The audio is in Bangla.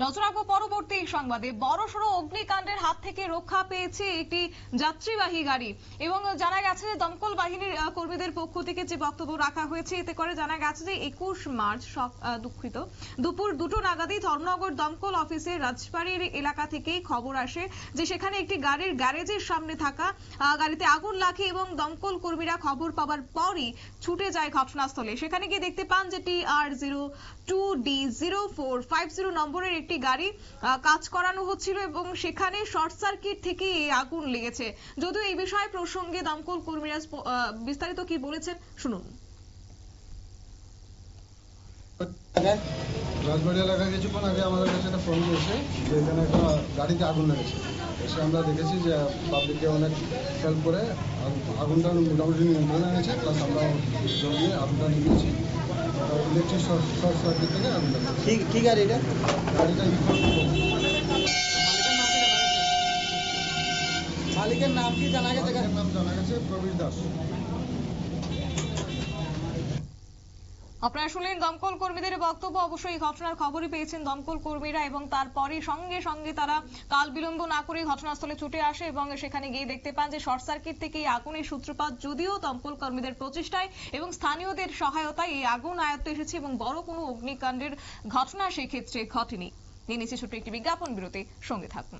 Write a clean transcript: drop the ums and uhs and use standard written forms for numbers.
নজর রাখবো পরবর্তী সংবাদে। বড়সড় অগ্নিকাণ্ডের হাত থেকে রক্ষা পেয়েছে একটি যাত্রীবাহী গাড়ি এবং জানা গেছে যে দমকল বাহিনীর কর্মীদের পক্ষ থেকে যে বক্তব্য রাখা হয়েছে, এতে করে জানা গেছে যে 21 মার্চ দুপুর 2টো নাগাদই ধর্মনগর দমকল অফিসের রাজবাড়ির এলাকা থেকেই খবর আসে যে সেখানে একটি গাড়ির গ্যারেজের সামনে থাকা গাড়িতে আগুন লাগে এবং দমকল কর্মীরা খবর পাওয়ার পরই ছুটে যায় ঘটনাস্থলে। সেখানে গিয়ে দেখতে পান যে TR02D0450 নম্বরের একটি গাড়ি কাজ করানো হচ্ছিল এবং সেখানে শর্ট সার্কিট থেকে এই আগুন লেগেছে। যদিও এই বিষয়ে প্রসঙ্গে দমকল কর্মীরা বিস্তারিত কি বলেছেন শুনুন। রাজবাড়ি এলাকায় কিছুক্ষণ আগে আমাদের কাছে একটা ফোন দিয়েছে যে এখানে একটা গাড়িতে আগুন লেগেছে। এসে আমরা দেখেছি যে পাবলিককে অনেক হেল্প করে আগুনটা মোটামুটি নিয়ন্ত্রণে এনেছে, প্লাস আমরা জলদি আগুনটা নিয়েছি। ইলেকট্রিক শর্ট সার্কিট থেকে আগুন লেগেছে। কি গাড়ি এটা? গাড়িটা মালিকের নাম কি জানা গেছে? নাম জানা গেছে প্রবীর দাস। আপনারা শুনলেন দমকল কর্মীদের বক্তব্য। অবশ্যই ঘটনার খবরই পেয়েছেন দমকল কর্মীরা এবং তারপরে সঙ্গে সঙ্গে তারা কাল বিলম্ব না করে ঘটনাস্থলে ছুটে আসে এবং সেখানে গিয়ে দেখতে পান যে শর্ট সার্কিট থেকে এই আগুনের সূত্রপাত। যদিও দমকল কর্মীদের প্রচেষ্টায় এবং স্থানীয়দের সহায়তায় এই আগুন আয়ত্তে এসেছে এবং বড় কোনো অগ্নিকাণ্ডের ঘটনা সেক্ষেত্রে ঘটেনি। নিয়ে নিচ্ছে ছোট্ট একটি বিজ্ঞাপন বিরতি, সঙ্গে থাকুন।